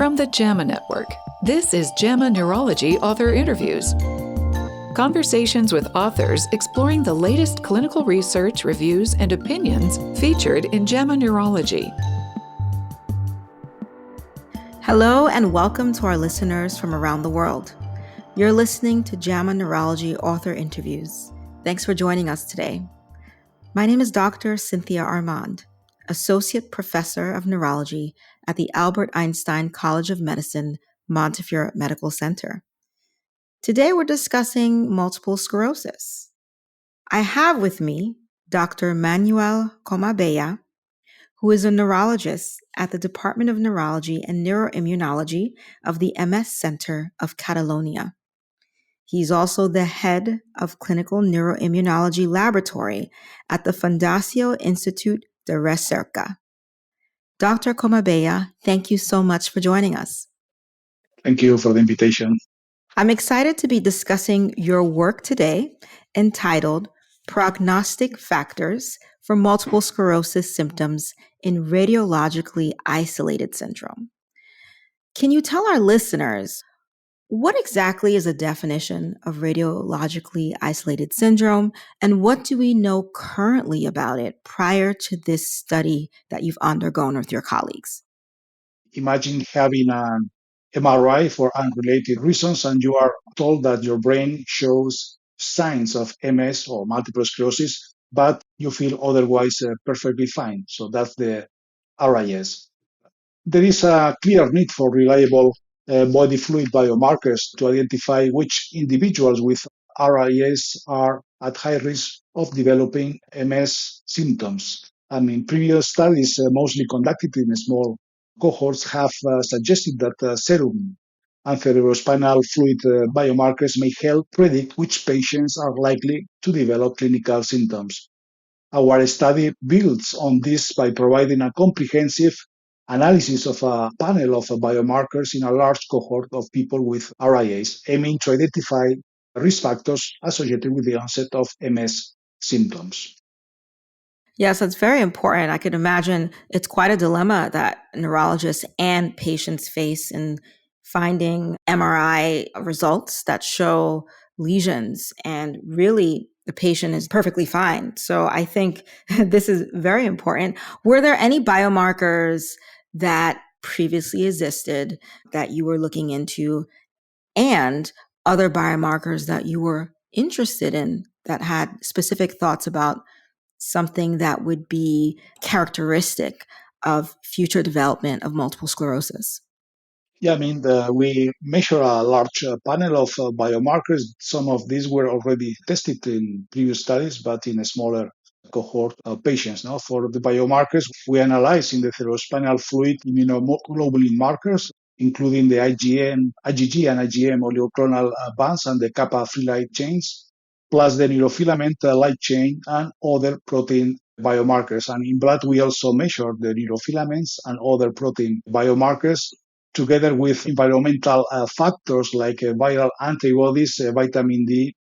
From the JAMA Network, this is JAMA Neurology Author Interviews. Conversations with authors exploring the latest clinical research, reviews, and opinions featured in JAMA Neurology. Hello and welcome to our listeners from around the world. You're listening to JAMA Neurology Author Interviews. Thanks for joining us today. My name is Dr. Cynthia Armand, Associate Professor of Neurology at the Albert Einstein College of Medicine, Montefiore Medical Center. Today we're discussing multiple sclerosis. I have with me Dr. Manuel Comabella, who is a neurologist at the Department of Neurology and Neuroimmunology of the MS Center of Catalonia. He's also the head of Clinical Neuroimmunology Laboratory at the Fundació Institut de Recerca. Dr. Comabella, thank you so much for joining us. Thank you for the invitation. I'm excited to be discussing your work today entitled Prognostic Factors for Multiple Sclerosis Symptoms in Radiologically Isolated Syndrome. Can you tell our listeners what exactly is a definition of radiologically isolated syndrome, and what do we know currently about it prior to this study that you've undergone with your colleagues? Imagine having an MRI for unrelated reasons, and you are told that your brain shows signs of MS or multiple sclerosis, but you feel otherwise perfectly fine. So that's the RIS. There is a clear need for reliable body fluid biomarkers to identify which individuals with RIS are at high risk of developing MS symptoms. Previous studies, mostly conducted in small cohorts, have suggested that serum and cerebrospinal fluid biomarkers may help predict which patients are likely to develop clinical symptoms. Our study builds on this by providing a comprehensive analysis of a panel of biomarkers in a large cohort of people with RIAs, aiming to identify risk factors associated with the onset of MS symptoms. Yes, that's very important. I could imagine it's quite a dilemma that neurologists and patients face in finding MRI results that show lesions, and really the patient is perfectly fine. So I think this is very important. Were there any biomarkers that previously existed that you were looking into, and other biomarkers that you were interested in that had specific thoughts about something that would be characteristic of future development of multiple sclerosis? Yeah, we measure a large panel of biomarkers. Some of these were already tested in previous studies, but in a smaller cohort of patients. Now, for the biomarkers, we analyze in the cerebrospinal fluid immunoglobulin markers, including the IgG and IgM oligoclonal bands and the kappa-free light chains, plus the neurofilament light chain and other protein biomarkers. And in blood, we also measure the neurofilaments and other protein biomarkers, together with environmental factors like viral antibodies, vitamin D,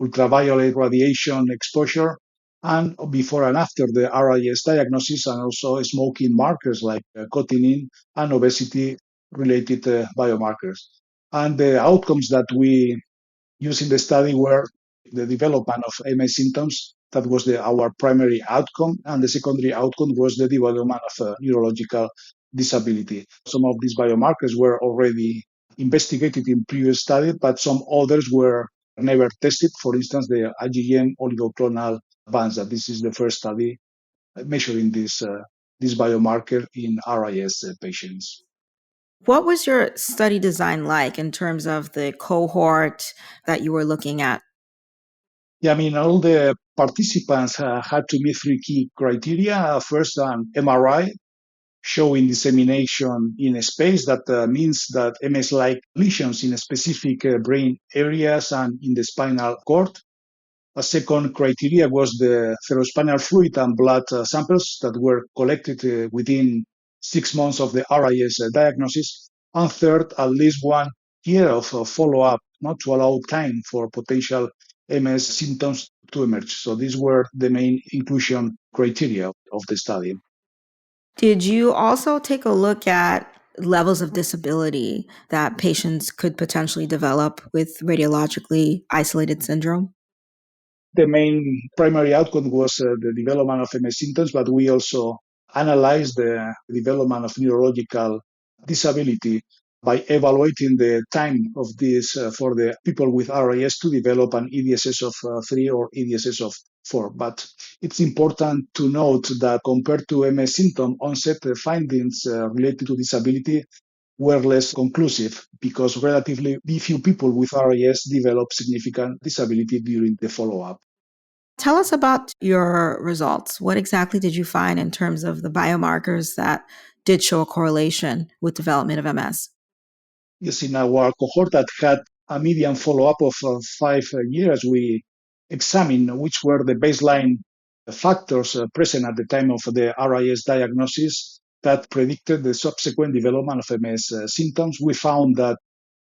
ultraviolet radiation exposure, and before and after the RIS diagnosis, and also smoking markers like cotinine and obesity-related biomarkers. And the outcomes that we used in the study were the development of MS symptoms. That was our primary outcome, and the secondary outcome was the development of neurological disability. Some of these biomarkers were already investigated in previous studies, but some others were never tested. For instance, the IgM oligoclonal bands. That this is the first study measuring this biomarker in RIS patients. What was your study design like in terms of the cohort that you were looking at? Yeah, all the participants had to meet three key criteria. First, an MRI showing dissemination in space. That means that MS-like lesions in specific brain areas and in the spinal cord. A second criteria was the cerebrospinal fluid and blood samples that were collected within 6 months of the RIS diagnosis. And third, at least 1 year of follow-up, not to allow time for potential MS symptoms to emerge. So these were the main inclusion criteria of the study. Did you also take a look at levels of disability that patients could potentially develop with radiologically isolated syndrome? The main primary outcome was the development of MS symptoms, but we also analyzed the development of neurological disability by evaluating the time of this for the people with RIS to develop an EDSS of 3 or EDSS of 4. But it's important to note that compared to MS symptom onset, the findings related to disability were less conclusive because relatively few people with RIS develop significant disability during the follow-up. Tell us about your results. What exactly did you find in terms of the biomarkers that did show a correlation with development of MS? Yes, in our cohort that had a median follow-up of 5 years, we examined which were the baseline factors present at the time of the RIS diagnosis that predicted the subsequent development of MS symptoms. We found that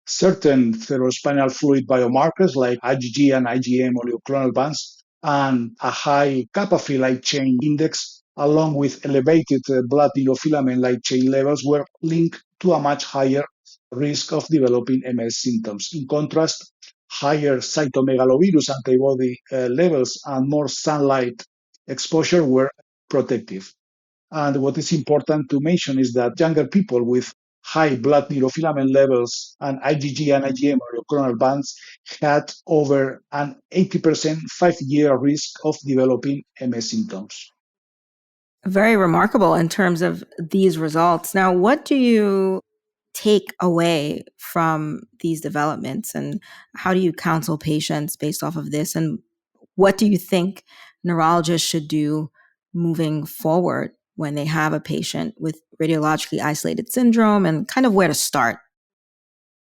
certain cerebrospinal fluid biomarkers like IgG and IgM oleoclonal bands and a high kappa-free light chain index, along with elevated blood neurofilament light chain levels, were linked to a much higher risk of developing MS symptoms. In contrast, higher cytomegalovirus antibody levels and more sunlight exposure were protective. And what is important to mention is that younger people with high blood neurofilament levels and IgG and IgM monoclonal bands had over an 80% 5-year risk of developing MS symptoms. Very remarkable in terms of these results. Now, what do you take away from these developments, and how do you counsel patients based off of this? And what do you think neurologists should do moving forward when they have a patient with radiologically isolated syndrome, and kind of where to start?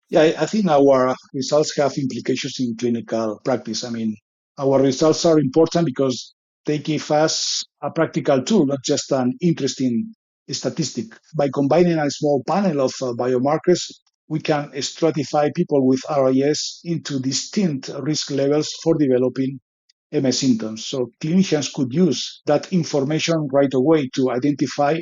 Yeah, I think our results have implications in clinical practice. I mean, our results are important because they give us a practical tool, not just an interesting statistic. By combining a small panel of biomarkers, we can stratify people with RIS into distinct risk levels for developing MS symptoms. So clinicians could use that information right away to identify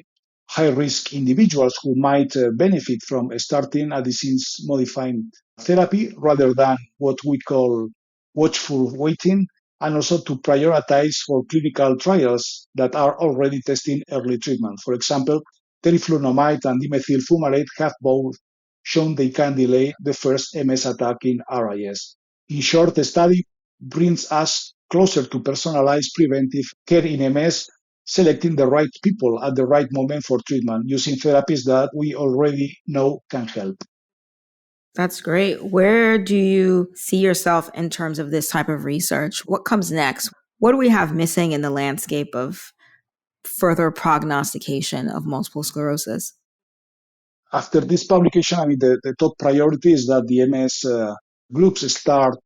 high-risk individuals who might benefit from starting a disease-modifying therapy rather than what we call watchful waiting, and also to prioritize for clinical trials that are already testing early treatment. For example, teriflunomide and dimethyl fumarate have both shown they can delay the first MS attack in RIS. In short, the study brings us closer to personalized preventive care in MS, selecting the right people at the right moment for treatment using therapies that we already know can help. That's great. Where do you see yourself in terms of this type of research? What comes next? What do we have missing in the landscape of further prognostication of multiple sclerosis? After this publication, I mean, the top priority is that the MS groups start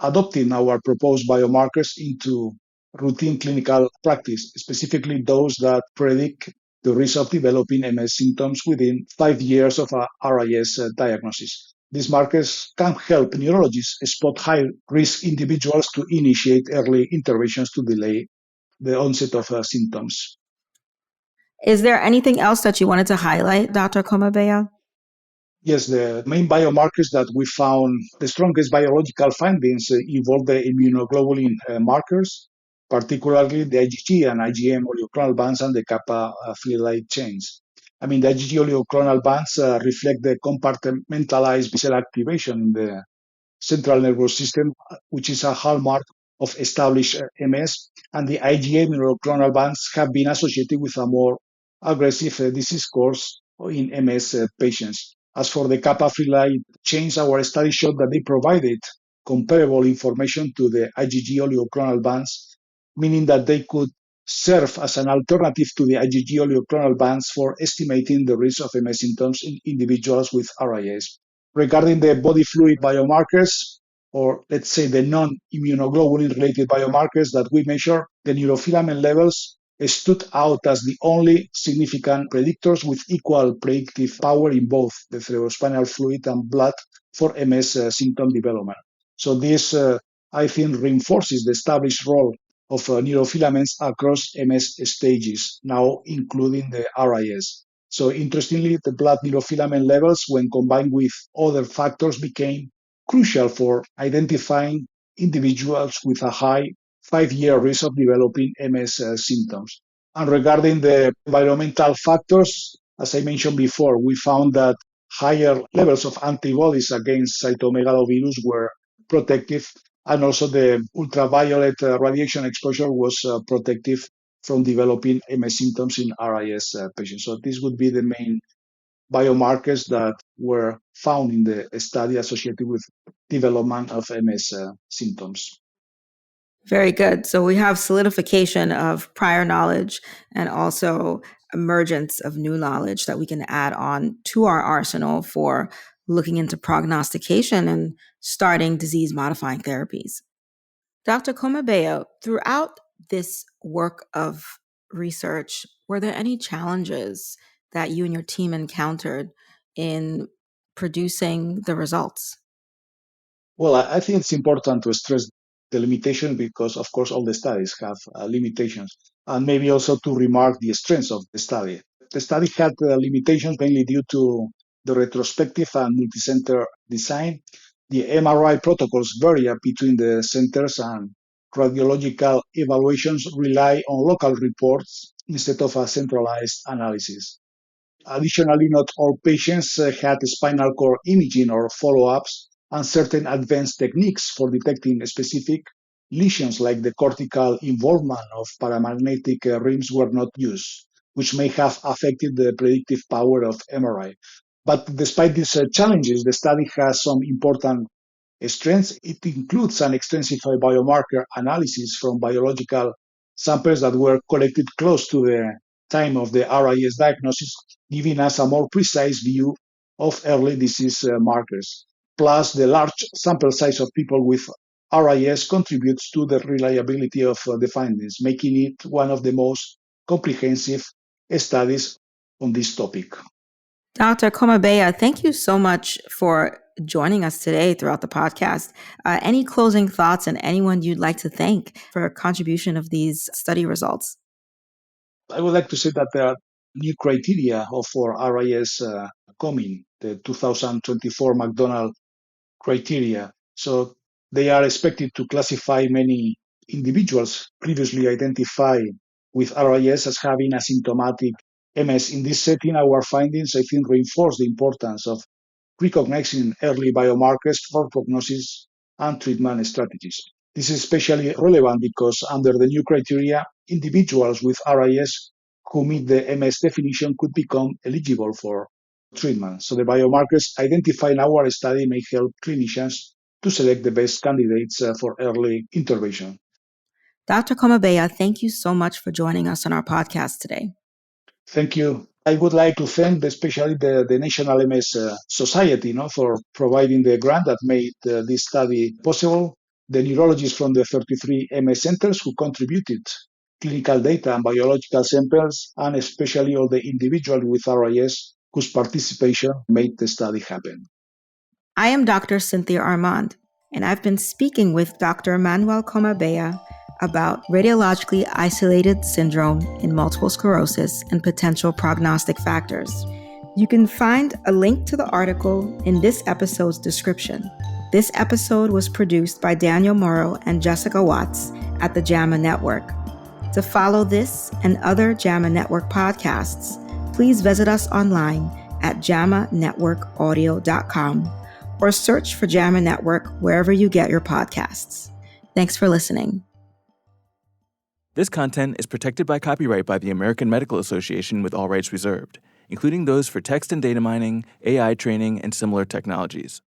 adopting our proposed biomarkers into routine clinical practice, specifically those that predict the risk of developing MS symptoms within 5 years of a RIS diagnosis. These markers can help neurologists spot high-risk individuals to initiate early interventions to delay the onset of symptoms. Is there anything else that you wanted to highlight, Dr. Comabella? Yes, the main biomarkers that we found the strongest biological findings involve the immunoglobulin markers, particularly the IgG and IgM oleoclonal bands and the kappa-free light chains. I mean, the IgG oleoclonal bands reflect the compartmentalized cell activation in the central nervous system, which is a hallmark of established MS, and the IgM monoclonal bands have been associated with a more aggressive disease course in MS patients. As for the kappa-free light chains, our study showed that they provided comparable information to the IgG oleoclonal bands, meaning that they could serve as an alternative to the IgG oleoclonal bands for estimating the risk of MS symptoms in individuals with RIS. Regarding the body fluid biomarkers, or let's say the non-immunoglobulin related biomarkers that we measure, the neurofilament levels stood out as the only significant predictors with equal predictive power in both the cerebrospinal fluid and blood for MS symptom development. So this, I think, reinforces the established role of neurofilaments across MS stages, now including the RIS. So interestingly, the blood neurofilament levels, when combined with other factors, became crucial for identifying individuals with a high 5-year risk of developing MS symptoms. And regarding the environmental factors, as I mentioned before, we found that higher levels of antibodies against cytomegalovirus were protective, and also the ultraviolet radiation exposure was protective from developing MS symptoms in RIS patients. So this would be the main biomarkers that were found in the study associated with development of MS symptoms. Very good. So we have solidification of prior knowledge and also emergence of new knowledge that we can add on to our arsenal for looking into prognostication and starting disease modifying therapies. Dr. Comabella, throughout this work of research, were there any challenges that you and your team encountered in producing the results? Well, I think it's important to stress the limitation because, of course, all the studies have limitations, and maybe also to remark the strengths of the study. The study had limitations mainly due to the retrospective and multicenter design. The MRI protocols vary between the centers, and radiological evaluations rely on local reports instead of a centralized analysis. Additionally, not all patients had spinal cord imaging or follow-ups, and certain advanced techniques for detecting specific lesions like the cortical involvement of paramagnetic rims were not used, which may have affected the predictive power of MRI. But despite these challenges, the study has some important strengths. It includes an extensive biomarker analysis from biological samples that were collected close to the time of the RIS diagnosis, giving us a more precise view of early disease markers. Plus, the large sample size of people with RIS contributes to the reliability of the findings, making it one of the most comprehensive studies on this topic. Dr. Comabella, thank you so much for joining us today throughout the podcast. Any closing thoughts and anyone you'd like to thank for a contribution of these study results? I would like to say that there are new criteria for RIS coming, the 2024 McDonald criteria. So they are expected to classify many individuals previously identified with RIS as having asymptomatic MS. In this setting, our findings, I think, reinforce the importance of recognizing early biomarkers for prognosis and treatment strategies. This is especially relevant because under the new criteria, individuals with RIS who meet the MS definition could become eligible for treatment. So the biomarkers identified in our study may help clinicians to select the best candidates for early intervention. Dr. Comabella, thank you so much for joining us on our podcast today. Thank you. I would like to thank especially the National MS Society for providing the grant that made this study possible, the neurologists from the 33 MS centers who contributed clinical data and biological samples, and especially all the individuals with RIS whose participation made the study happen. I am Dr. Cynthia Armand, and I've been speaking with Dr. Manuel Comabella about radiologically isolated syndrome in multiple sclerosis and potential prognostic factors. You can find a link to the article in this episode's description. This episode was produced by Daniel Morrow and Jessica Watts at the JAMA Network. To follow this and other JAMA Network podcasts, please visit us online at jamanetworkaudio.com or search for JAMA Network wherever you get your podcasts. Thanks for listening. This content is protected by copyright by the American Medical Association with all rights reserved, including those for text and data mining, AI training, and similar technologies.